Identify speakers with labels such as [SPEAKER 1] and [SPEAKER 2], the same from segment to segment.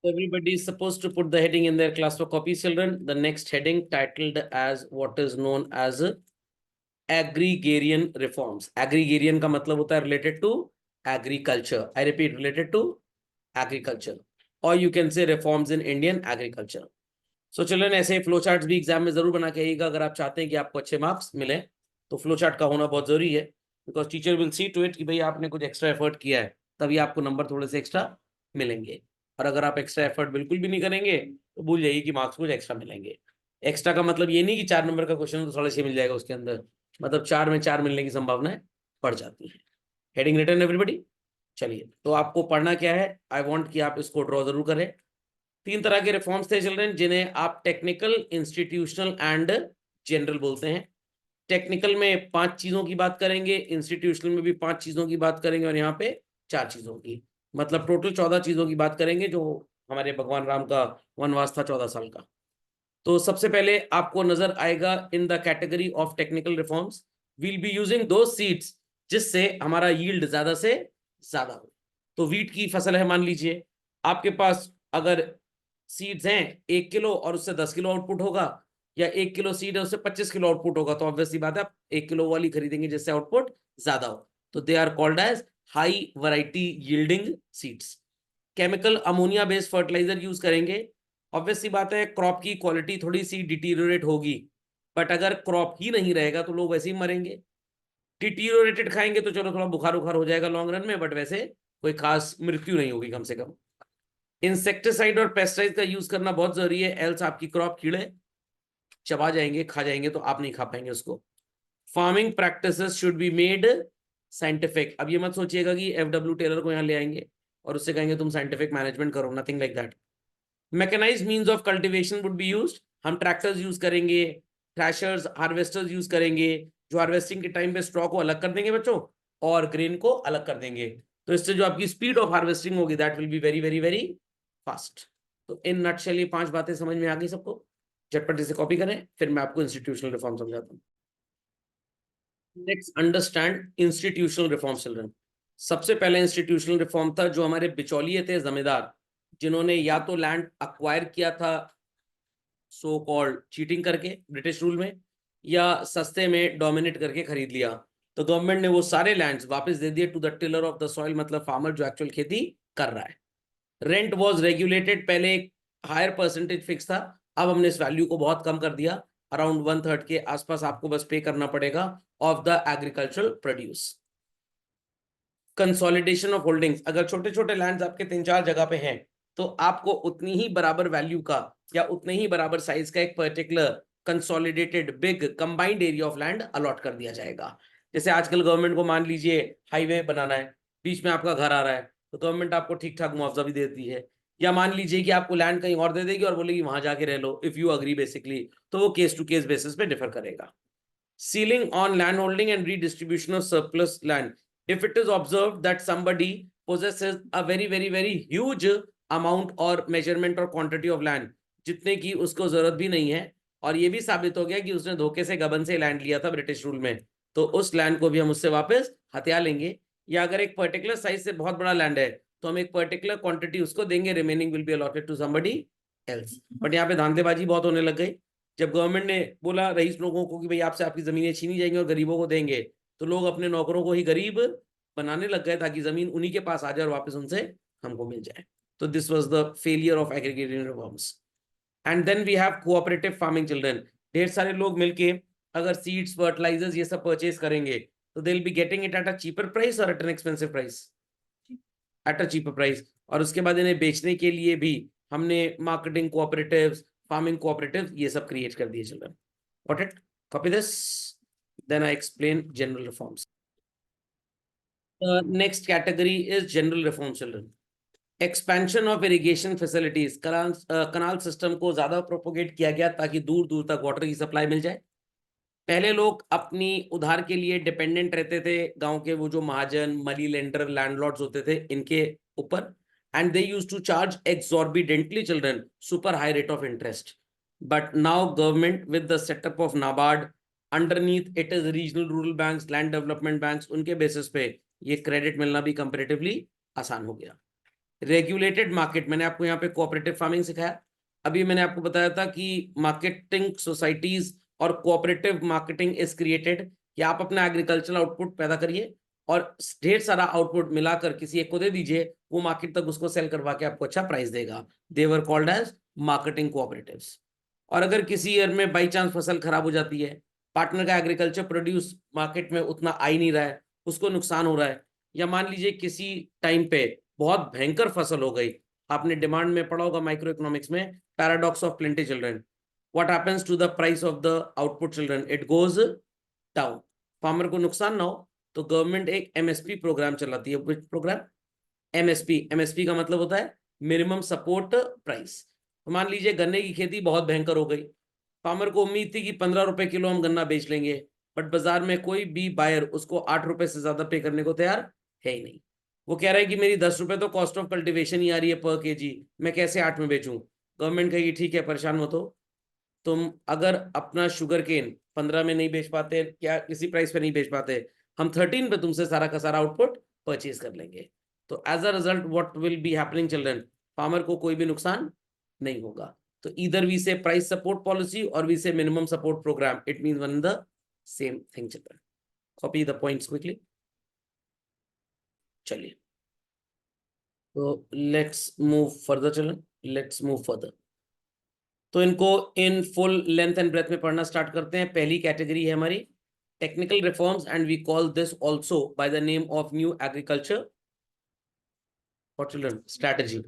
[SPEAKER 1] Everybody is supposed to put the heading in their class for copy, children. The next heading titled as what is known as agrarian reforms. Agrarian का मतलब होता है related to agriculture. I repeat, related to agriculture. Or you can say reforms in Indian agriculture. So children, ऐसे flow charts भी exam में जरूर बना के आइएगा अगर आप चाहते हैं कि आपको अच्छे मार्क्स मिले तो फ्लो चार्ट का होना बहुत जरूरी है because teacher will see to it कि भाई आपने कुछ एक्स्ट्रा एफर्ट किया है तभी आपको नंबर थोड़े से एक्स्ट्रा मिलेंगे और अगर आप एक्स्ट्रा एफर्ट बिल्कुल भी नहीं करेंगे तो भूल जाइए कि मार्क्स कुछ एक्स्ट्रा मिलेंगे। एक्स्ट्रा का मतलब ये नहीं कि 4 नंबर का क्वेश्चन तो 6.5 मिल जाएगा उसके अंदर, मतलब 4 में 4 मिलने की संभावनाएं बढ़ जाती है। Heading written everybody. चलिए तो आपको पढ़ना क्या है, आई वॉन्ट कि आप इसको ड्रॉ जरूर करें। 3 तरह के रिफॉर्म्स थे चिल्ड्रन जिन्हें आप टेक्निकल, इंस्टीट्यूशनल एंड जनरल बोलते हैं। टेक्निकल में 5 चीजों की बात करेंगे, इंस्टीट्यूशनल में भी 5 चीजों की बात करेंगे और यहाँ पे 4 चीजों की, मतलब टोटल 14 चीजों की बात करेंगे जो हमारे भगवान राम का वनवास था 14 साल का। तो सबसे पहले आपको नजर आएगा in the category of technical reforms will be using दो सीड्स जिससे हमारा यील्ड ज्यादा से ज्यादा हो। तो वीट की फसल है, मान लीजिए आपके पास अगर सीड्स हैं 1 किलो और उससे 10 किलो आउटपुट होगा, या 1 किलो सीड है उससे 25 किलो आउटपुट होगा, तो ऑब्वियसली बात है आप 1 किलो वाली खरीदेंगे जिससे आउटपुट ज्यादा हो। तो they are called as high variety yielding seeds. Chemical ammonia based fertiliser use करेंगे। ऑब्वियसली बात है क्रॉप की क्वालिटी थोड़ी सी डिटीरियोरेट होगी, बट अगर क्रॉप ही नहीं रहेगा तो लोग वैसे ही मरेंगे। डिटीरियोरेटेड खाएंगे तो चलो थोड़ा बुखार उखार हो जाएगा लॉन्ग रन में, बट वैसे कोई खास मृत्यु नहीं होगी कम से कम। इंसेक्टिसाइड और पेस्टिसाइड का यूज करना बहुत जरूरी है, एल्स आपकी क्रॉप कीड़े चबा जाएंगे, खा जाएंगे, तो आप नहीं खा पाएंगे उसको। Farming practices should be made scientific. अब ये मत सोचिएगा कि एफडब्ल्यू टेलर को यहाँ ले आएंगे और उससे कहेंगे तुम साइंटिफिक मैनेजमेंट करो, nothing like that. Mechanised means of cultivation would be used. हम ट्रैक्टर्स यूज करेंगे, थ्रैशर्स, हार्वेस्टर्स यूज करेंगे जो हार्वेस्टिंग के टाइम पे स्ट्रॉ को अलग कर देंगे बच्चों और ग्रेन को अलग कर देंगे, तो इससे जो आपकी स्पीड ऑफ हार्वेस्टिंग होगी that will be very very very fast. तो इन नटशेल ये 5 बातें समझ में आ गई सबको, झटपट से कॉपी करें फिर मैं आपको इंस्टीट्यूशनल रिफॉर्म समझाता हूँ। Next understand institutional reform children. सबसे पहले इंस्टीट्यूशनल रिफॉर्म था जो हमारे बिचौलिए थे जमींदार, जिन्होंने या तो लैंड अक्वायर किया था सो कॉल्ड चीटिंग करके ब्रिटिश रूल में, या सस्ते में डोमिनेट करके खरीद लिया। तो गवर्नमेंट ने वो सारे लैंड्स वापस दे दिए to the tiller of the soil, मतलब फार्मर जो एक्चुअल खेती कर रहा है। रेंट वॉज रेगुलेटेड, पहले एक हायर परसेंटेज फिक्स था, अब हमने इस वैल्यू को बहुत कम कर दिया, अराउंड 1/3 के आसपास आपको बस पे करना पड़ेगा of the agricultural produce. Consolidation of holdings, अगर छोटे छोटे लैंड्स आपके 3-4 जगह पे हैं तो आपको उतनी ही बराबर वैल्यू का या उतने ही बराबर साइज का एक particular consolidated big combined area of land allot कर दिया जाएगा। जैसे आजकल गवर्नमेंट को मान लीजिए हाईवे बनाना है, बीच में आपका घर आ रहा है, तो गवर्नमेंट आपको ठीक ठाक मुआवजा भी देती है, या मान लीजिए कि आपको लैंड कहीं और दे देगी और बोलेगी वहां जाके रह लो इफ यू अग्री बेसिकली, तो वो केस टू केस बेसिस पे डिफर करेगा। Sealing on land holding and redistribution of surplus land. If it is observed that somebody possesses a very very very huge amount or measurement or quantity of land, जितने की उसको जरूरत भी नहीं है, और ये भी साबित हो गया कि उसने धोखे से गबन से लैंड लिया था ब्रिटिश रूल में, तो उस लैंड को भी हम उससे वापस हथिया लेंगे। या अगर एक पर्टिकुलर साइज से बहुत बड़ा लैंड है तो हम एक पर्टिकुलर क्वांटिटी उसको देंगे, remaining will be allotted to somebody else. But यहाँ पे धांधलेबाजी बहुत होने लग गई। जब गवर्नमेंट ने बोला रईस लोगों को कि भाई आपसे आपकी जमीनें छीनी जाएंगी और गरीबों को देंगे, तो लोग अपने नौकरों को ही गरीब बनाने लग गए ताकि जमीन उन्हीं के पास आ जाए और वापस उनसे हमको मिल जाए। तो this was the failure of aggregated reforms. And then we have cooperative farming children. ढेर सारे लोग मिलके अगर सीड्स, फर्टिलाइजर्स ये सब परचेज करेंगे तो they will be getting it at a cheaper price और at an expensive price, at a cheaper price. और उसके बाद इन्हें बेचने के लिए भी हमने मार्केटिंग कोऑपरेटिव्स, फार्मिंग कोऑपरेटिव ये सब क्रिएट कर दिए children. Got it? Copy this. Then I explain general reforms. The next category is general reform children. Expansion of irrigation facilities. Canal system को ज्यादा प्रोपोगेट किया गया ताकि दूर दूर तक वाटर की सप्लाई मिल जाए। पहले लोग अपनी उधार के लिए डिपेंडेंट रहते थे गांव के वो जो महाजन, मनी लेंडर, लैंडलॉर्ड्स होते थे इनके ऊपर, and they used to charge exorbitantly children super high rate of interest. But now government with the setup of NABARD, underneath it is regional rural banks, land development banks, उनके basis पे ये credit मिलना भी comparatively आसान हो गया। Regulated market, मैंने आपको यहाँ पे कोऑपरेटिव फार्मिंग सिखाया। अभी मैंने आपको बताया था कि मार्केटिंग सोसाइटीज और कोऑपरेटिव मार्केटिंग इज क्रिएटेड, कि आप अपना एग्रीकल्चरल आउटपुट पैदा करिए और ढेर सारा आउटपुट मिलाकर किसी एक को दे दीजिए, वो मार्केट तक उसको सेल करवा के आपको अच्छा प्राइस देगा। They were called as marketing cooperatives. और अगर किसी ईयर में बाई चांस फसल खराब हो जाती है, पार्टनर का एग्रीकल्चर प्रोड्यूस मार्केट में उतना आ ही नहीं रहा है, उसको नुकसान हो रहा है, या मान लीजिए किसी टाइम पे बहुत भयंकर फसल हो गई, आपने डिमांड में पढ़ा होगा माइक्रो इकोनॉमिक्स में, paradox of plenty children, what happens to the price of the output children, it goes down. Farmer को नुकसान ना हो तो गवर्नमेंट एक एमएसपी प्रोग्राम चलाती है। विच प्रोग्राम? एमएसपी। एमएसपी का मतलब होता है मिनिमम सपोर्ट प्राइस। मान लीजिए गन्ने की खेती बहुत भयंकर हो गई, फार्मर को उम्मीद थी कि 15 रुपए किलो हम गन्ना बेच लेंगे, बट बाजार में कोई भी बायर उसको 8 रुपए से ज्यादा पे करने को तैयार है ही नहीं। वो कह रहा है कि मेरी 10 रुपए तो कॉस्ट ऑफ कल्टिवेशन ही आ रही है पर केजी, मैं कैसे 8 में बेचूं? गवर्नमेंट कहेगी ठीक है, परेशान मत हो, तुम अगर अपना शुगर केन 15 में नहीं बेच पाते, क्या किसी प्राइस पे नहीं बेच पाते, हम 13 पे तुमसे सारा का सारा आउटपुट परचेज कर लेंगे। तो as a result what will be happening children, farmer को कोई भी नुकसान नहीं होगा। तो इधर we say price support policy और we say minimum support programme, it means one the same thing children. Copy the points quickly. चलिए, तो let's move further children, let's move further. तो इनको in full length and breadth में पढ़ना start करते हैं। पहली कैटेगरी है हमारी technical reforms, and we call this also by the name of new agriculture for children strategy.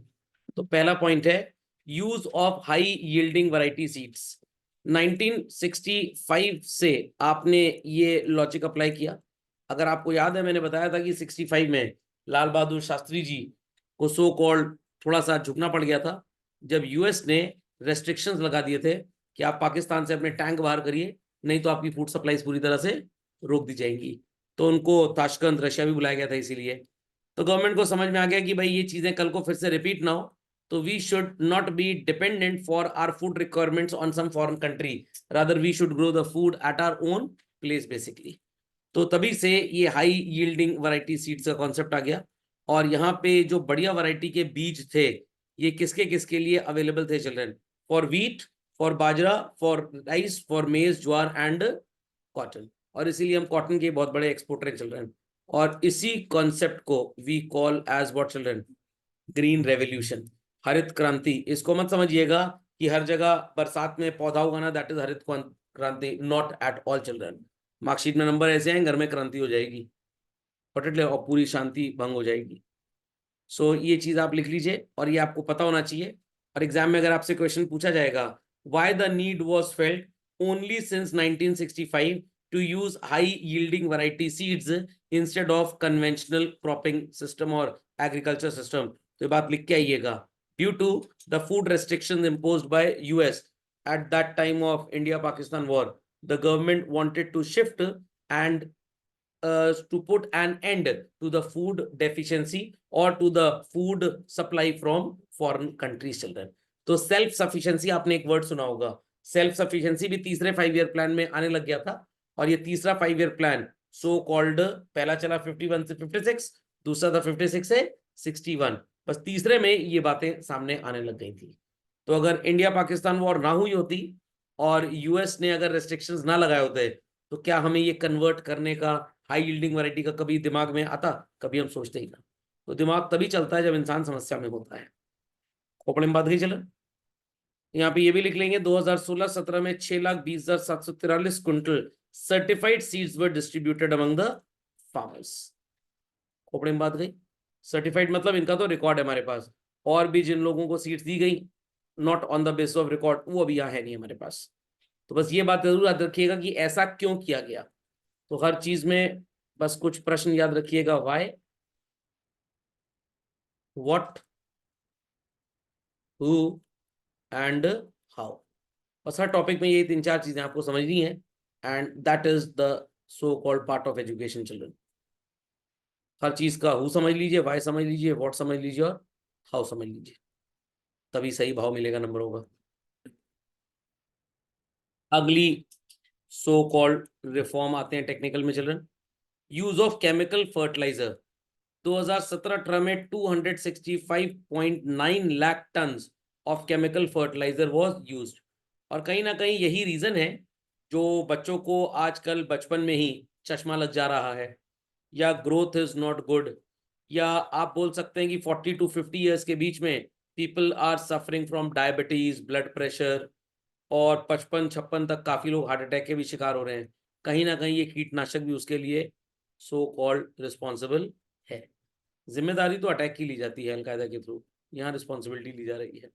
[SPEAKER 1] तो पहला पॉइंट है use of high yielding variety seeds. 1965 से आपने ये लॉजिक अप्लाई किया। अगर आपको याद है, मैंने बताया था कि 65 में लाल बहादुर शास्त्री जी को सो कॉल्ड थोड़ा सा झुकना पड़ गया था, जब यूएस ने रेस्ट्रिक्शंस लगा दिए थे कि आप पाकिस्तान से अपने टैंक बाहर करिए, नहीं तो आपकी फूड सप्लाईज पूरी तरह से रोक दी जाएंगी। तो उनको ताशकंद रशिया भी बुलाया गया था इसीलिए। तो गवर्नमेंट को समझ में आ गया कि भाई ये चीजें कल को फिर से रिपीट ना हो, तो we should not be dependent for our food requirements on some foreign country, rather we should grow the food at our own place basically. तो तभी से ये हाई यील्डिंग वैरायटी सीड्स का कॉन्सेप्ट आ गया। और यहाँ पे जो बढ़िया वैरायटी के बीज थे, ये किसके किसके लिए अवेलेबल थे children? For wheat, for bajra, for rice, for मेज, ज्वार एंड कॉटन। और इसीलिए हम कॉटन के बहुत बड़े एक्सपोर्टर हैं चिल्ड्रन। और इसी कॉन्सेप्ट को we call as what children? Green revolution, हरित क्रांति। इसको मत समझिएगा कि हर जगह बरसात में पौधा उगाना दैट इज हरित क्रांति, not at all children. Marksheet में नंबर ऐसे हैं, घर में क्रांति हो जाएगी पटले और पूरी शांति भंग हो जाएगी। सो ये चीज आप लिख लीजिए और ये आपको पता होना चाहिए। और एग्जाम में अगर आपसे क्वेश्चन पूछा जाएगा, why the need was felt only since 1965 to use high yielding variety seeds instead of conventional cropping system और एग्रीकल्चर सिस्टम, तो ये बात लिख के आइएगा। Due to the food restrictions imposed by US at that time of India-Pakistan war, the government wanted to shift and to put an end to the food deficiency or to the food supply from foreign countries children। तो self sufficiency, आपने एक word सुना होगा, self sufficiency भी तीसरे 5 year plan में आने लग गया था। और ये तीसरा 5 ईयर प्लान सो कॉल्ड, पहला चला 51 से 56, दूसरा था 56 से 61, बस तीसरे में ये बातें सामने आने लग गई थी। तो अगर इंडिया पाकिस्तान वॉर ना हुई होती और यूएस ने अगर रेस्ट्रिक्शंस ना लगाए होते, तो क्या हमें ये कन्वर्ट करने का, हाई यील्डिंग वैरायटी का कभी दिमाग में आता? कभी हम सोचते ही ना। तो दिमाग तभी चलता है जब इंसान समस्या में होता है। खोपड़े में बात गई चलो। यहाँ पे ये भी लिख लेंगे, 2016-17 में 6,20,743 quintal certified seeds were distributed among the farmers. खोपड़े में बात गई। सर्टिफाइड मतलब इनका तो रिकॉर्ड है हमारे पास, और भी जिन लोगों को सीड्स दी गई not on the basis of record, वो अभी यहाँ है नहीं हमारे पास। तो बस ये बात जरूर याद रखिएगा कि ऐसा क्यों किया गया। तो हर चीज में बस कुछ प्रश्न याद रखिएगा, why, what, who and how. बस हर टॉपिक में ये 3-4 चीजें आपको समझनी है, and that is the so called part of education children. हर चीज का हु समझ लीजिए, व्हाई समझ लीजिए, व्हाट समझ लीजिए और हाउ समझ लीजिए, तभी सही भाव मिलेगा, नंबर होगा। अगली सो कॉल्ड रिफॉर्म आते हैं टेक्निकल में children, use of chemical fertilizer. 2017-18 में 265.9 lakh ton of chemical fertilizer was used. और कहीं ना कहीं यही रीजन है जो बच्चों को आजकल बचपन में ही चश्मा लग जा रहा है, या ग्रोथ इज नॉट गुड, या आप बोल सकते हैं कि 40 to 50 ईयर्स के बीच में people are suffering from diabetes, blood pressure, और 55-56 तक काफी लोग हार्ट अटैक के भी शिकार हो रहे हैं। कहीं ना कहीं ये कीटनाशक भी उसके लिए सो कॉल्ड रिस्पॉन्सिबल है। जिम्मेदारी तो अटैक की ली जाती है अलकायदा के थ्रू, यहाँ रिस्पॉन्सिबिलिटी ली जा रही है।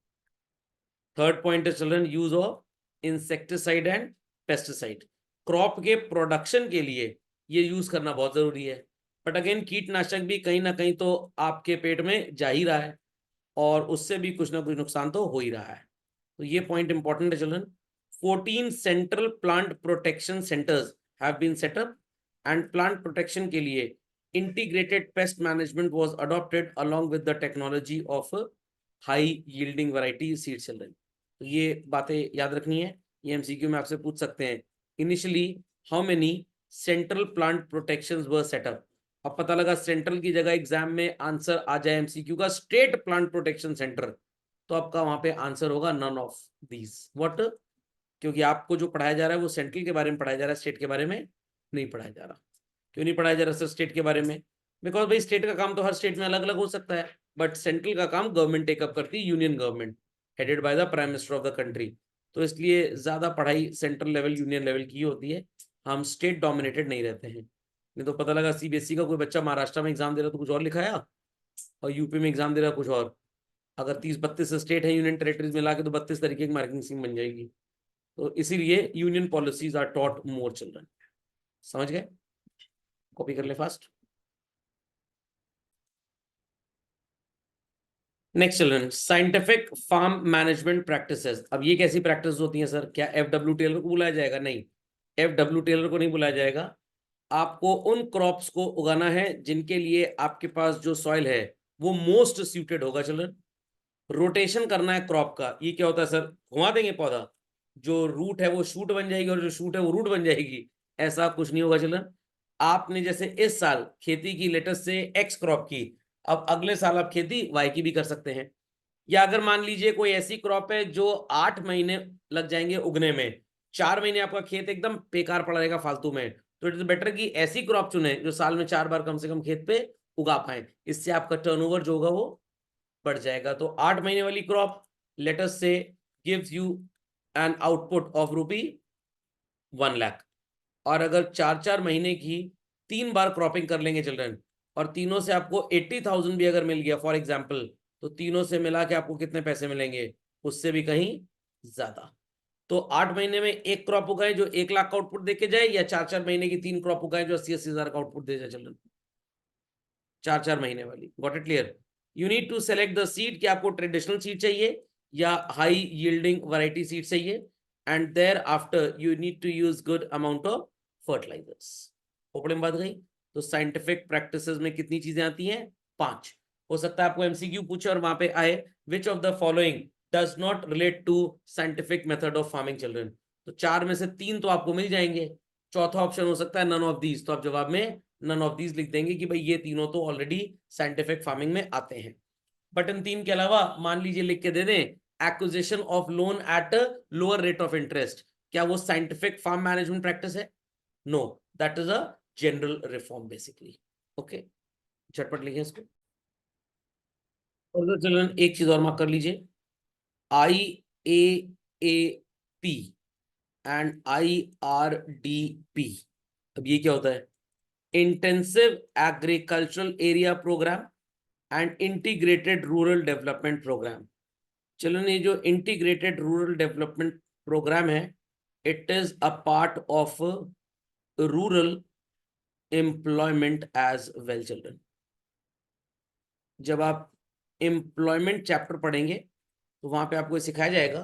[SPEAKER 1] Third point is children use of insecticide and pesticide. Crop के प्रोडक्शन के लिए ये यूज करना बहुत जरूरी है, बट अगेन कीटनाशक भी कहीं ना कहीं तो आपके पेट में जा ही रहा है और उससे भी कुछ ना कुछ नुकसान तो हो ही रहा है। तो ये पॉइंट इंपॉर्टेंट है children. 14 central plant protection centres have been set up and plant protection के लिए integrated pest management was adopted along with the technology of high yielding variety seed children. तो ये बातें याद रखनी है, ये एमसीक्यू में आपसे पूछ सकते हैं। Initially how many central plant protections were set up. अब पता लगा सेंट्रल की जगह एग्जाम में आंसर आ जाए एमसीक्यू का स्टेट प्लांट प्रोटेक्शन सेंटर, तो आपका वहां पे आंसर होगा नन ऑफ दीज। व्हाट? क्योंकि आपको जो पढ़ाया जा रहा है वो सेंट्रल के बारे में पढ़ाया जा रहा है, स्टेट के बारे में नहीं पढ़ाया जा रहा। क्यों नहीं पढ़ाया जा रहा सर स्टेट के बारे में? बिकॉज भाई स्टेट का काम तो हर स्टेट में अलग अलग हो सकता है, बट सेंट्रल का काम गवर्नमेंट टेकअप करती है, union government headed by the prime minister of the country. तो इसलिए ज्यादा पढ़ाई सेंट्रल लेवल, यूनियन लेवल की होती है, हम स्टेट डोमिनेटेड नहीं रहते हैं। नहीं तो पता लगा सीबीएसई का कोई बच्चा महाराष्ट्र में एग्जाम दे रहा तो कुछ और लिखाया और यूपी में एग्जाम दे रहा कुछ और। अगर 30-32 स्टेट है यूनियन टेरिटरीज मिला के तो 32 तरीके की मार्किंग स्कीम बन जाएगी। तो इसीलिए union policies are taught more children. समझ गए? कॉपी कर ले fast. Next children, scientific farm management practices. अब ये कैसी प्रैक्टिस होती है सर? क्या FW टेलर को बुलाया जाएगा? नहीं, FW टेलर को नहीं बुलाया जाएगा। आपको उन क्रॉप्स को उगाना है जिनके लिए आपके पास जो सॉइल है वो मोस्ट सूटेड होगा चिल्ड्रन। रोटेशन करना है क्रॉप का। ये क्या होता है सर? घुमा देंगे पौधा, जो रूट है वो शूट बन जाएगी और जो शूट है वो रूट बन जाएगी? ऐसा कुछ नहीं होगा चिल्ड्रन। आपने जैसे इस साल खेती की लेटेस्ट से एक्स क्रॉप की, अब अगले साल आप खेती वाई की भी कर सकते हैं। या अगर मान लीजिए कोई ऐसी क्रॉप है जो 8 महीने लग जाएंगे उगने में, 4 महीने आपका खेत एकदम बेकार पड़ा रहेगा फालतू में, तो इट इज बेटर कि ऐसी क्रॉप चुने जो साल में 4 बार कम से कम खेत पे उगा पाए। इससे आपका टर्नओवर जो होगा वो बढ़ जाएगा। तो 8 महीने वाली क्रॉप लेटेस्ट से gives you an output of ₹1,00,000। और अगर 4-4 महीने की 3 बार क्रॉपिंग कर लेंगे चिल्ड्रन, और तीनों से आपको 80,000 भी अगर मिल गया फॉर एग्जाम्पल, तो तीनों से मिला के आपको कितने पैसे मिलेंगे? उससे भी कहीं ज्यादा। तो 8 महीने में एक क्रॉप उगाए जो 1,00,000 का आउटपुट देके जाए, या 4-4 महीने की 3 क्रॉप उगाए जो 80-80 हजार का आउटपुट दे जाए चिल्ड्रन? 4-4 महीने वाली। Got it clear? You need to select the seed कि आपको ट्रेडिशनल सीड चाहिए या हाई यील्डिंग वैरायटी सीड चाहिए, and thereafter you need to use good amount of fertilizers. खोपड़े में बात गई। तो साइंटिफिक प्रैक्टिसेस में कितनी चीजें आती हैं? 5। हो सकता है आपको एमसीक्यू पूछे और वहां पे आए which of the following does not relate to scientific method of farming children. तो 4 में से 3 तो आपको मिल जाएंगे, चौथा ऑप्शन हो सकता है नन ऑफ दीज। तो आप जवाब में नन ऑफ दीज लिख देंगे कि भाई ये तीनों तो ऑलरेडी साइंटिफिक फार्मिंग में आते हैं। बट इन 3 के अलावा मान लीजिए लिख के दे दें acquisition of loan at lower rate of interest, क्या वो साइंटिफिक फार्म मैनेजमेंट प्रैक्टिस है? No, that is a general reform basically. Okay, झटपट लिखिए इसको। और चिल्ड्रन एक चीज और मार्क कर लीजिए, IAAP एंड IRDP। अब ये क्या होता है? Intensive agricultural area programme and integrated rural development programme. चलो, ये जो इंटीग्रेटेड रूरल डेवलपमेंट प्रोग्राम है, it is a part of rural employment as well children. जब आप एम्प्लॉयमेंट चैप्टर पढ़ेंगे तो वहां पे आपको सिखाया जाएगा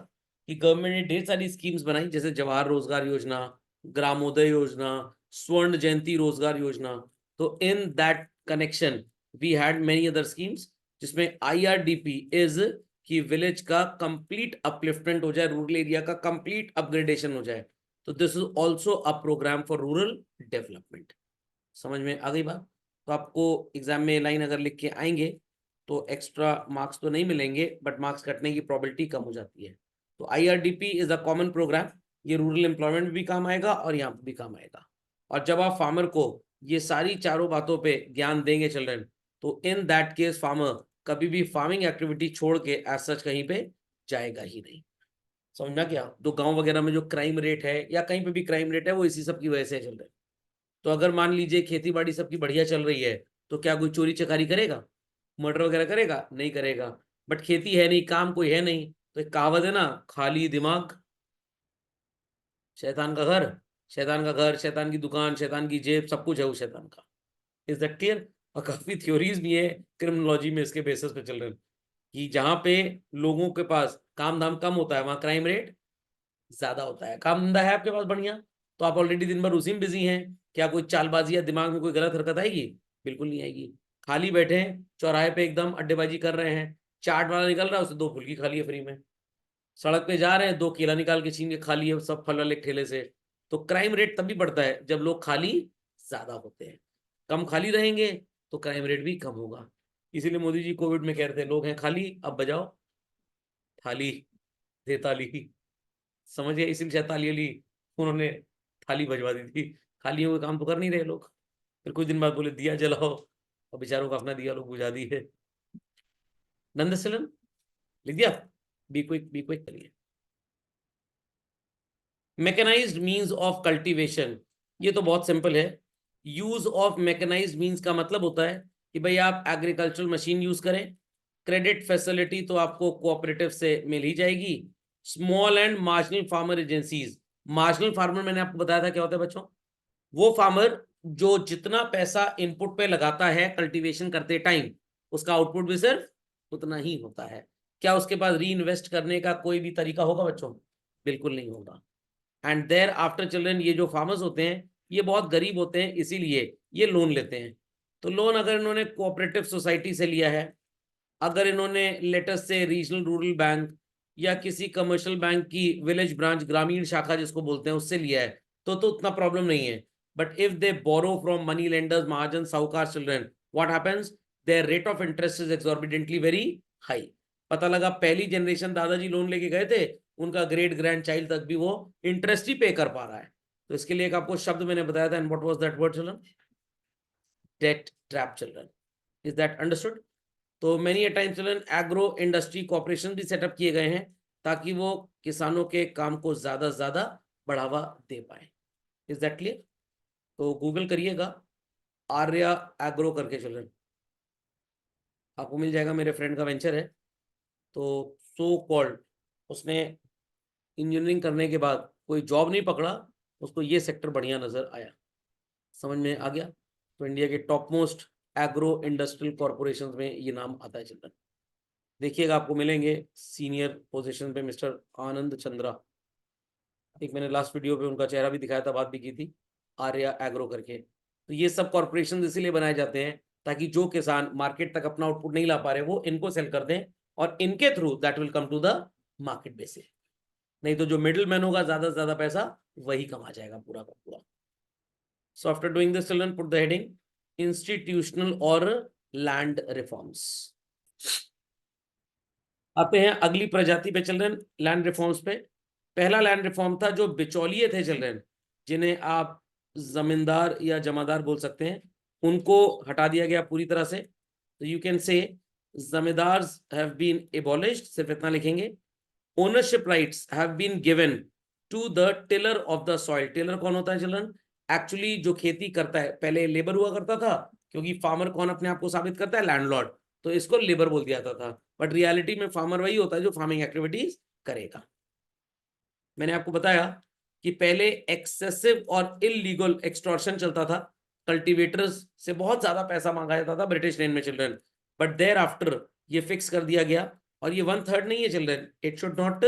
[SPEAKER 1] कि गवर्नमेंट ने ढेर सारी स्कीम्स बनाई, जैसे जवाहर रोजगार योजना, ग्रामोदय योजना, स्वर्ण जयंती रोजगार योजना। तो in that connection we had many other schemes, जिसमें IRDP इज कि विलेज का कंप्लीट अपलिफ्टमेंट हो जाए, रूरल एरिया का कंप्लीट अपग्रेडेशन हो जाए। तो this is also a programme for rural development. समझ में आ गई बात? तो आपको एग्जाम में लाइन अगर लिख के आएंगे तो एक्स्ट्रा मार्क्स तो नहीं मिलेंगे, बट मार्क्स कटने की प्रोबेबिलिटी कम हो जाती है। तो IRDP is a common programme, ये रूरल एम्प्लॉयमेंट में भी काम आएगा और यहाँ पे भी काम आएगा। और जब आप फार्मर को ये सारी चारों बातों पे ज्ञान देंगे चिल्ड्रन, तो इन दैट केस फार्मर कभी भी फार्मिंग एक्टिविटी छोड़ के एज सच कहीं पे जाएगा ही नहीं। समझना क्या? तो गांव वगैरह में जो क्राइम रेट है या कहीं पे भी क्राइम रेट है वो इसी सब की वजह से चल रहा है। तो अगर मान लीजिए खेती बाड़ी सबकी बढ़िया चल रही है, तो क्या कोई चोरी चकारी करेगा, मर्डर वगैरह करेगा? नहीं करेगा। बट खेती है नहीं, काम कोई है नहीं, तो एक कहावत है ना, खाली दिमाग शैतान का घर, शैतान का घर, शैतान की दुकान, शैतान की जेब, सब कुछ है वो शैतान का। Is that clear? और काफी थ्योरीज भी है क्रिमिनोलॉजी में इसके बेसिस पे चल रहे हैं कि जहां पे लोगों के पास काम धाम कम होता है वहां क्राइम रेट ज्यादा होता है। काम धंधा है आपके पास बढ़िया, तो आप ऑलरेडी दिन भर उसी में बिजी हैं, क्या कोई चालबाजी या दिमाग में कोई गलत हरकत आएगी? बिल्कुल नहीं आएगी। खाली बैठे हैं चौराहे पे एकदम अड्डेबाजी कर रहे हैं, चाट वाला निकल रहा है, उसे 2 फुल्की खा लिए फ्री में। सड़क पे जा रहे हैं, 2 केला निकाल के छीन के खा लिए सब फल वाले ठेले से। तो क्राइम रेट तभी बढ़ता है जब लोग खाली ज्यादा होते हैं। कम खाली रहेंगे तो क्राइम रेट भी कम होगा। इसीलिए मोदी जी कोविड में कह रहे थे लोग हैं खाली, अब बजाओ थाली, दे ताली। समझ गए? इसीलिए शायद ताली वाली उन्होंने थाली बजवा दी थी। खाली हुए काम तो कर नहीं रहे लोग। फिर कुछ दिन बाद बोले दिया जलाओ, और बेचारों का अपना दिया लोग बुझा दिए। नंदसलन लिख दिया, बी क्विक करिए। मैकेनाइज्ड मीन्स ऑफ कल्टीवेशन, ये तो बहुत सिंपल है। यूज ऑफ मैकेनाइज्ड मीन्स का मतलब होता है कि भाई आप एग्रीकल्चरल मशीन यूज करें। क्रेडिट फैसिलिटी तो आपको कोऑपरेटिव से मिल ही जाएगी। Small and marginal farmer agencies, marginal farmer मैंने आपको बताया था क्या होता है बच्चों, वो फार्मर जो जितना पैसा इनपुट पे लगाता है कल्टीवेशन करते टाइम, उसका आउटपुट भी सिर्फ उतना ही होता है। क्या उसके पास री इन्वेस्ट करने का कोई भी तरीका होगा बच्चों? बिल्कुल नहीं होगा। एंड देयर आफ्टर चिल्ड्रन, ये जो फार्मर्स होते हैं ये बहुत गरीब होते हैं, इसीलिए ये लोन लेते हैं। तो लोन अगर इन्होंने कोऑपरेटिव सोसाइटी से लिया है, अगर इन्होंने लेटेस्ट से रीजनल रूरल बैंक या किसी कमर्शियल बैंक की विलेज ब्रांच, ग्रामीण शाखा जिसको बोलते हैं, उससे लिया है, तो उतना प्रॉब्लम नहीं है। But if they borrow from money lenders, महाजन, साहूकार children, what happens, their rate of interest is exorbitantly very high. पता लगा पहली जनरेशन दादाजी लोन लेके गए थे, उनका ग्रेट ग्रैंड चाइल्ड तक भी वो इंटरेस्ट ही पे कर पा रहा है। तो इसके लिए एक आपको शब्द मैंने बताया था, and what was that word children? Debt trap children. Is that understood? तो many a time children agro industry corporation भी सेटअप किए गए हैं ताकि वो किसानों के काम को ज्यादा से ज्यादा बढ़ावा दे पाए। Is that clear? तो गूगल करिएगा आर्या एग्रो करके चिल्ड्रन, आपको मिल जाएगा। मेरे फ्रेंड का वेंचर है। तो सो कॉल्ड उसने इंजीनियरिंग करने के बाद कोई जॉब नहीं पकड़ा, उसको ये सेक्टर बढ़िया नजर आया। समझ में आ गया? तो इंडिया के top most agro industrial corporation में ये नाम आता है चिल्ड्रन। देखिएगा आपको मिलेंगे सीनियर पोजीशन पे मिस्टर आनंद चंद्रा। एक मैंने लास्ट वीडियो पे उनका चेहरा भी दिखाया था, बात भी की थी, आर्या एग्रो करके। तो ये सब कॉर्पोरेशन इसीलिए बनाए जाते हैं ताकि जो किसान मार्केट तक अपना आउटपुट नहीं ला पा रहे वो इनको सेल कर दें, और इनके through that will come to the market basis. नहीं तो जो मिडिल मैन होगा ज्यादा से ज्यादा पैसा वही कमा जाएगा पूरा का पूरा। So after doing this, children, put the heading institutional or land reforms. आते हैं अगली प्रजाति पे चिल्ड्रन, लैंड रिफॉर्म्स पे। पहला लैंड रिफॉर्म था जो बिचौलिए थे चिल्ड्रन, जिन्हें आप जमींदार या जमादार बोल सकते हैं, उनको हटा दिया गया पूरी तरह से। तो you can say zamindars have been abolished, सिर्फ इतना लिखेंगे। Ownership rights have been given to the tiller of the soil. Tiller कौन होता है चिल्ड्रन? एक्चुअली जो खेती करता है, पहले लेबर हुआ करता था, क्योंकि फार्मर कौन अपने आप को साबित करता है? लैंडलॉर्ड। तो इसको लेबर बोल दिया जाता था, बट रियलिटी में फार्मर वही होता है जो फार्मिंग एक्टिविटीज करेगा। मैंने आपको बताया कि पहले एक्सेसिव और इलीगल एक्सटॉर्शन चलता था, कल्टीवेटर्स से बहुत ज्यादा पैसा मांगा जाता था ब्रिटिश रेन में चिल्ड्रन। बट देयर आफ्टर ये फिक्स कर दिया गया, और ये 1/3 नहीं है children, it should not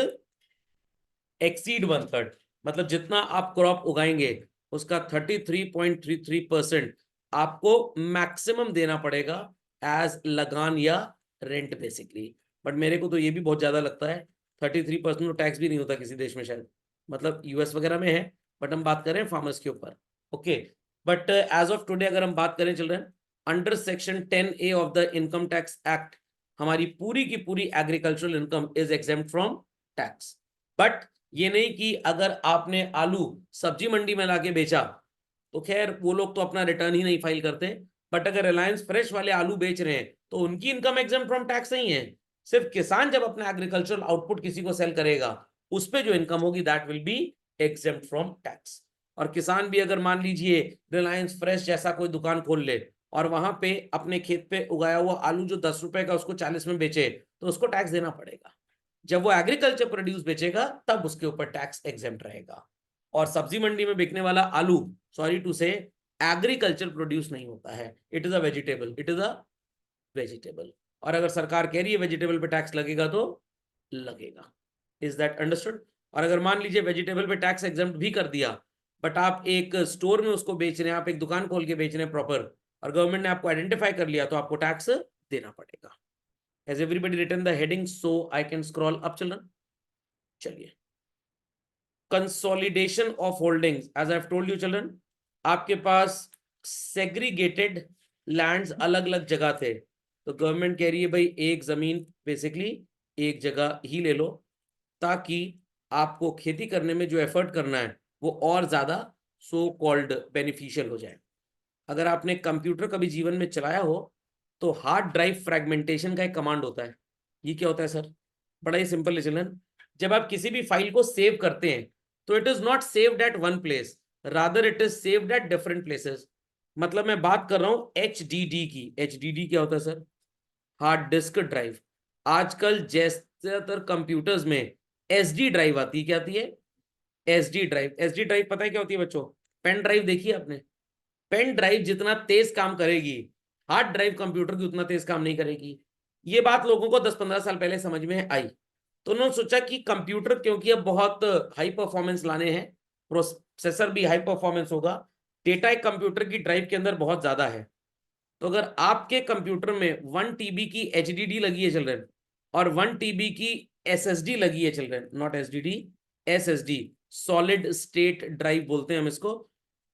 [SPEAKER 1] exceed 1/3। मतलब जितना आप क्रॉप उगाएंगे उसका 33.33% आपको मैक्सिमम देना पड़ेगा एज लगान या रेंट बेसिकली। बट मेरे को तो ये भी बहुत ज्यादा लगता है, 33% तो टैक्स भी नहीं होता किसी देश में शायद, मतलब यूएस वगैरह में है, बट हम बात करें फार्मर्स के ऊपर। Okay, but as of today अगर हम बात करें children, under section 10A of the income tax act हमारी पूरी की पूरी agricultural income is exempt from tax. But ये नहीं कि अगर आपने आलू सब्जी मंडी में लाके बेचा तो खैर वो लोग तो अपना रिटर्न ही नहीं फाइल करते, बट अगर रिलायंस फ्रेश वाले आलू बेच रहे हैं तो उनकी इनकम एग्जेम्प्ट फ्रॉम टैक्स नहीं है। सिर्फ किसान जब अपना एग्रीकल्चरल आउटपुट किसी को सेल करेगा उस पे जो इनकम होगी that will be exempt from tax. और किसान भी अगर मान लीजिए रिलायंस फ्रेश जैसा कोई दुकान खोल ले और वहां पे अपने खेत पे उगाया हुआ आलू जो 10 रुपए का उसको 40 में बेचे तो उसको टैक्स देना पड़ेगा। जब वो एग्रीकल्चर प्रोड्यूस बेचेगा तब उसके ऊपर टैक्स एग्जेम्प्ट रहेगा। और सब्जी मंडी में बिकने वाला आलू सॉरी टू से एग्रीकल्चर प्रोड्यूस नहीं होता है, it is a vegetable, it is a vegetable. और अगर सरकार कह रही है वेजिटेबल पे टैक्स लगेगा तो लगेगा। Is that understood? और अगर मान लीजिए वेजिटेबल पे टैक्स एग्जेम्प्ट भी कर दिया बट आप एक स्टोर में उसको बेच रहे हैं, आप एक दुकान खोल के बेच रहे हैं प्रॉपर, और गवर्नमेंट ने आपको आइडेंटिफाई कर लिया तो आपको टैक्स देना पड़ेगा। Has everybody written the heading so I can scroll up, children? चलिए, consolidation of holdings, as I told you children, आपके पास सेग्रीगेटेड लैंड्स अलग अलग जगह थे तो गवर्नमेंट कह रही है भाई एक जमीन बेसिकली एक जगह ही ले लो ताकि आपको खेती करने में जो एफर्ट करना है वो और ज्यादा सो कॉल्ड बेनिफिशियल हो जाए। अगर आपने कंप्यूटर कभी जीवन में चलाया हो तो हार्ड ड्राइव फ्रेगमेंटेशन का एक कमांड होता है। ये क्या होता है सर? बड़ा ही सिंपल है चिल्ड्रन। जब आप किसी भी फाइल को सेव करते हैं तो it is not saved at one place, rather it is saved at different places. मतलब मैं बात कर रहा हूं HDD की। HDD क्या होता है सर? Hard disk drive. आजकल ज्यादातर कंप्यूटर्स में SD ड्राइव आती है। क्या आती है? SD drive. SD ड्राइव पता है क्या होती है बच्चों? पेन ड्राइव देखी आपने? पेन ड्राइव जितना तेज काम करेगी हार्ड ड्राइव कंप्यूटर की उतना तेज काम नहीं करेगी। ये बात लोगों को 10-15 साल पहले समझ में आई तो उन्होंने सोचा कि कंप्यूटर क्योंकि अब बहुत हाई परफॉर्मेंस लाने हैं, प्रोसेसर भी हाई परफॉर्मेंस होगा, डेटा एक कंप्यूटर की ड्राइव के अंदर बहुत ज्यादा है। तो अगर आपके कंप्यूटर में 1 TB की HDD लगी है चिल्ड्रन और 1 TB की SSD लगी है children, not HDD, SSD, solid state drive बोलते हैं हम इसको,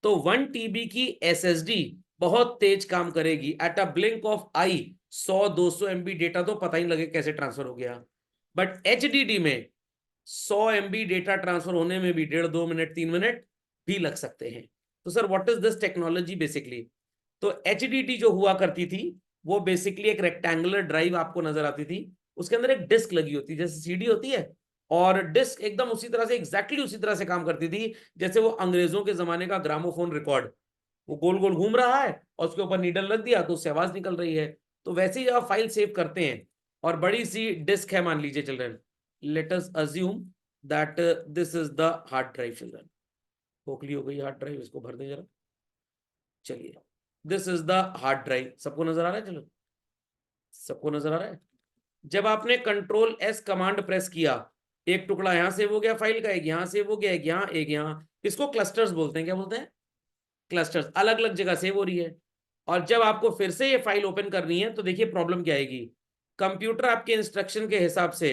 [SPEAKER 1] तो 1 TB की SSD बहुत तेज काम करेगी at a blink of I. 100-200 MB data तो पता ही लगे कैसे ट्रांसफर हो गया। बट HDD में 100 MB डेटा ट्रांसफर होने में भी 1.5-2 मिनट 3 मिनट भी लग सकते हैं। तो sir what is this technology basically? तो HDD जो हुआ करती थी वो बेसिकली एक रेक्टेंगुलर ड्राइव आपको नजर आती थी, उसके अंदर एक डिस्क लगी होती है जैसे CD होती है, और डिस्क एकदम उसी तरह से एग्जैक्टली उसी तरह से काम करती थी जैसे वो अंग्रेजों के जमाने का ग्रामोफोन रिकॉर्ड, वो गोल गोल घूम रहा है और उसके ऊपर नीडल रख दिया तो उससे आवाज निकल रही है। तो वैसे ही आप फाइल सेव करते हैं और बड़ी सी डिस्क है मान लीजिए children, let us assume that this is the hard drive children. खोखली हो गई हार्ड ड्राइव, इसको भर दें जरा। चलिए, this is the hard drive. सबको नजर आ रहा है? चलो, सबको नजर आ रहा है? जब आपने Ctrl+S कमांड प्रेस किया एक टुकड़ा यहां सेव हो गया फाइल का, एक यहां सेव हो गया, एक यहां, एक यहां। इसको क्लस्टर्स बोलते हैं। क्या बोलते हैं? क्लस्टर्स। अलग अलग जगह सेव हो रही है। और जब आपको फिर से ये फाइल ओपन करनी है तो देखिए प्रॉब्लम क्या आएगी। कंप्यूटर आपके इंस्ट्रक्शन के हिसाब से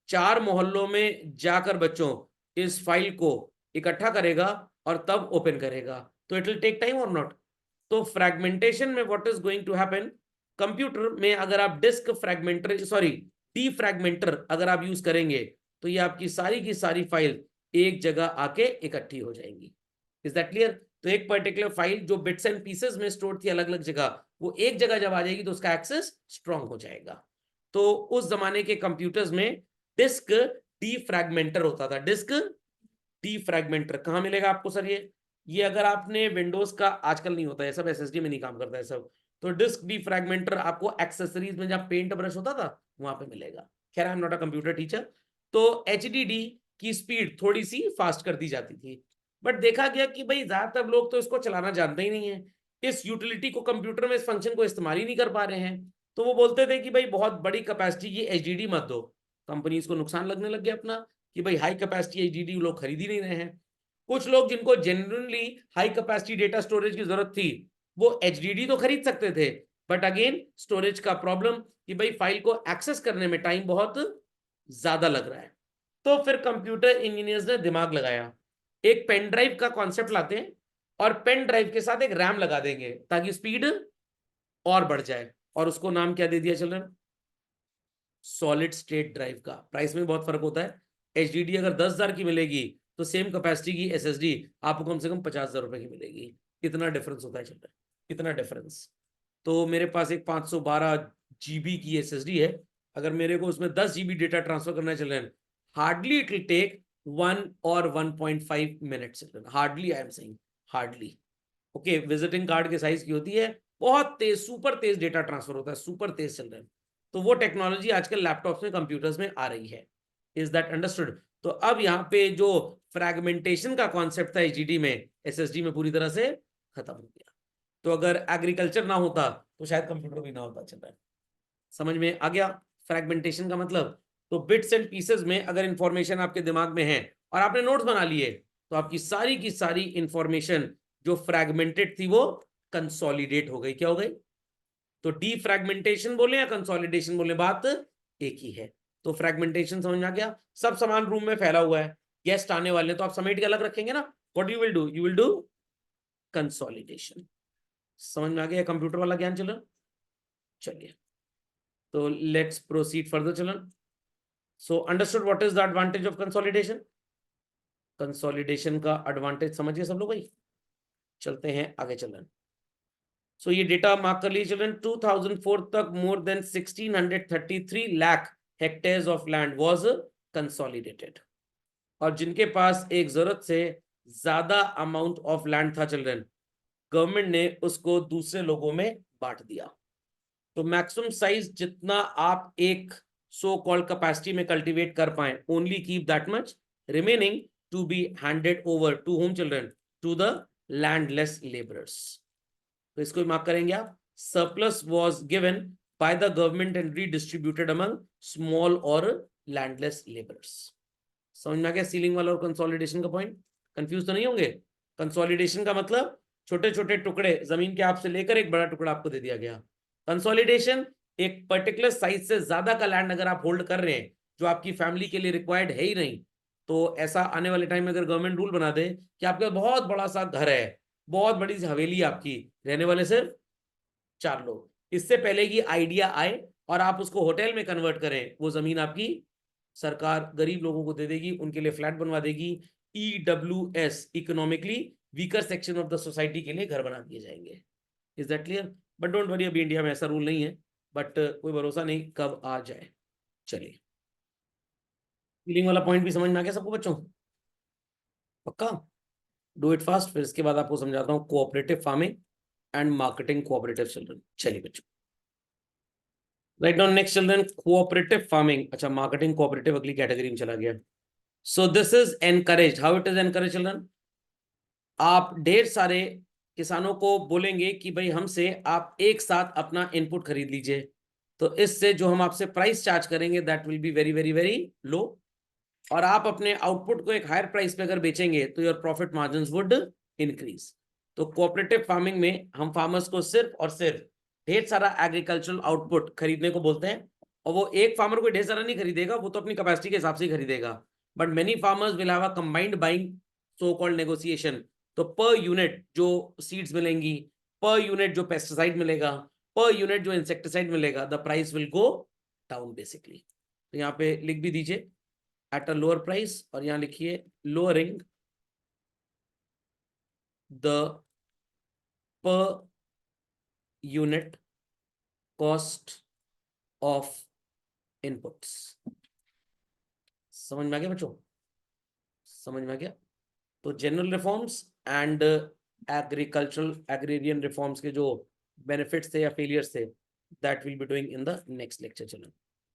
[SPEAKER 1] 4 मोहल्लों में जाकर बच्चों इस फाइल को इकट्ठा करेगा और तब ओपन करेगा। तो इट विल टेक टाइम और नॉट? तो फ्रैगमेंटेशन में what is going to happen, computer में अगर आप डिस्क फ्रैगमेंटर सॉरी डीफ्रैगमेंटर अगर आप यूज करेंगे तो ये आपकी सारी की सारी फाइल एक जगह आके इकट्ठी हो जाएंगी। Is that clear? तो एक पर्टिकुलर फाइल जो बिट्स एंड पीसेस में स्टोर थी अलग अलग जगह, वो एक जगह जब आ जाएगी तो उसका एक्सेस स्ट्रांग हो जाएगा। तो उस जमाने के कंप्यूटर्स में डिस्क डीफ्रैगमेंटर होता था। डिस्क डीफ्रैगमेंटर कहां मिलेगा आपको सर? ये अगर आपने विंडोज का, आजकल नहीं होता है सब, SSD में नहीं काम करता है सब, तो डिस्क डीफ्रैगमेंटर आपको एक्सेसरीज में जहां पेंट ब्रश होता था वहां पे मिलेगा। खैर I am not a computer teacher. तो HDD की स्पीड थोड़ी सी फास्ट कर दी जाती थी, बट देखा गया कि भाई ज्यादातर लोग तो इसको चलाना जानते ही नहीं है, इस यूटिलिटी को कंप्यूटर में इस फंक्शन को इस्तेमाल ही नहीं कर पा रहे हैं। तो वो बोलते थे कि भाई बहुत बड़ी कैपेसिटी की HDD मत दो। कंपनीज को नुकसान लगने लग गया अपना कि भाई हाई कैपेसिटी HDD लोग खरीद ही नहीं रहे हैं। कुछ लोग जिनको genuinely high capacity data storage की जरूरत थी वो HDD तो खरीद सकते थे, बट अगेन स्टोरेज का प्रॉब्लम कि भाई फाइल को एक्सेस करने में टाइम बहुत ज्यादा लग रहा है। तो फिर कंप्यूटर इंजीनियर्स ने दिमाग लगाया, एक पेन ड्राइव का कॉन्सेप्ट लाते हैं और पेन ड्राइव के साथ एक रैम लगा देंगे ताकि स्पीड और बढ़ जाए, और उसको नाम क्या दे दिया चिल्ड्रन? सॉलिड स्टेट ड्राइव का। प्राइस में बहुत फर्क होता है। एचडीडी अगर 10,000 की मिलेगी तो सेम कैपेसिटी की एसएसडी आपको कम से कम 50,000 रुपए की मिलेगी। कितना डिफरेंस होता है चिल्ड्रन, कितना डिफरेंस। तो मेरे पास एक 512 जीबी की एसएसडी है, अगर मेरे को उसमें 10 जीबी डेटा ट्रांसफर करना है children, hardly it will take 1 और 1.5 minute children, hardly, I am saying hardly. Okay, visiting card के साइज की होती है, बहुत तेज, सुपर तेज डेटा ट्रांसफर होता है, सुपर तेज चल रहा है। तो वो टेक्नोलॉजी आजकल लैपटॉप्स में, कंप्यूटर्स में आ रही है। Is that understood? तो अब यहाँ पे जो फ्रैगमेंटेशन का कॉन्सेप्ट था एचडीडी में, एसएसडी में पूरी तरह से खत्म हो गया। तो अगर एग्रीकल्चर ना होता तो शायद कंप्यूटर भी ना होता। चल रहा है, समझ में आ गया फ्रैगमेंटेशन का मतलब? तो बिट्स एंड पीसेस में अगर इंफॉर्मेशन आपके दिमाग में है और आपने नोट्स बना लिए, तो आपकी सारी की सारी इंफॉर्मेशन जो फ्रैगमेंटेड थी वो कंसोलिडेट हो गई। क्या हो गई? तो डीफ्रैगमेंटेशन बोले या कंसोलिडेशन बोले, बात एक ही है। तो फ्रैगमेंटेशन समझ में आ गया? सब सामान रूम में फैला हुआ है, गेस्ट आने वाले, तो आप समेट के अलग रखेंगे ना। What you will do? You will do consolidation. समझ में आ गया कंप्यूटर वाला ज्ञान चिल्ड्रन? चलिए, तो let's proceed further children. So understood what is the advantage of consolidation? Consolidation का एडवांटेज समझिए सब लोग भाई। चलते हैं आगे चिल्ड्रन। सो ये डेटा मार्क कर लीजिए चिल्ड्रन, 2004 तक more than 1633 lakh hectares of land was consolidated. और जिनके पास एक जरूरत से ज्यादा अमाउंट ऑफ लैंड था चिल्ड्रन, गवर्नमेंट ने उसको दूसरे लोगों में बांट दिया। तो मैक्सिमम साइज जितना आप एक सो कॉल्ड कैपेसिटी में कल्टीवेट कर पाए, only keep that much remaining to be handed over to whom children? To the landless labourers. तो इसको मार्क करेंगे आप, surplus was given by the government and redistributed among small और landless labourers. समझ में आ गया सीलिंग वाला और कंसोलिडेशन का पॉइंट? कंफ्यूज तो नहीं होंगे? कंसोलिडेशन का मतलब छोटे छोटे टुकड़े जमीन के आपसे लेकर एक बड़ा टुकड़ा आपको दे दिया गया। कंसोलिडेशन एक पर्टिकुलर साइज से ज्यादा का लैंड अगर आप होल्ड कर रहे हैं जो आपकी फैमिली के लिए रिक्वायर्ड है ही नहीं, तो ऐसा आने वाले टाइम में अगर गवर्नमेंट रूल बना दे कि आपका बहुत बड़ा सा घर है, बहुत बड़ी सी हवेली आपकी, रहने वाले सिर्फ 4 लोग, इससे पहले की आइडिया आए और आप उसको होटल में कन्वर्ट करें, वो जमीन आपकी सरकार गरीब लोगों को दे देगी, उनके लिए फ्लैट बनवा देगी। EWS, economically weaker section of the society के लिए घर बना दिए जाएंगे। Is that clear? But don't worry, अभी इंडिया में ऐसा रूल नहीं है, बट कोई भरोसा नहीं कब आ जाए। चलिए, फीलिंग वाला पॉइंट भी समझ में आ गया सबको बच्चों? पक्का? डू इट फास्ट, फिर इसके बाद आपको समझाता हूँ cooperative farming and marketing cooperative children. चलिए बच्चों, write down next children, cooperative farming. अच्छा, मार्केटिंग कोऑपरेटिव अगली कैटेगरी में चला गया। So this is encourage. How it is encourage children? आप ढेर सारे किसानों को बोलेंगे कि भाई हमसे आप एक साथ अपना इनपुट खरीद लीजिए, तो इससे जो हम आपसे प्राइस चार्ज करेंगे that will be very very very low, और आप अपने आउटपुट को एक हायर प्राइस पे अगर बेचेंगे तो your profit margins would increase. तो कोऑपरेटिव फार्मिंग में हम फार्मर्स को सिर्फ और सिर्फ ढेर सारा एग्रीकल्चरल आउटपुट खरीदने को बोलते हैं, और वो एक फार्मर को ढेर सारा नहीं खरीदेगा, वो तो अपनी कैपेसिटी के हिसाब से ही खरीदेगा, but many farmers will have a combined buying, so called negotiation. तो पर यूनिट जो सीड्स मिलेंगी, पर यूनिट जो पेस्टिसाइड मिलेगा, पर यूनिट जो इंसेक्टिसाइड मिलेगा, the price will go down basically. तो यहाँ पे लिख भी दीजिए एट अ लोअर प्राइस, और यहां लिखिए lowering the per unit cost of inputs. समझ में आ गया बच्चों? समझ में आ गया? तो general reforms and agricultural agrarian reforms के जो बेनिफिट्स थे या फेलियर्स थे, that will be doing in the next lecture. चलो।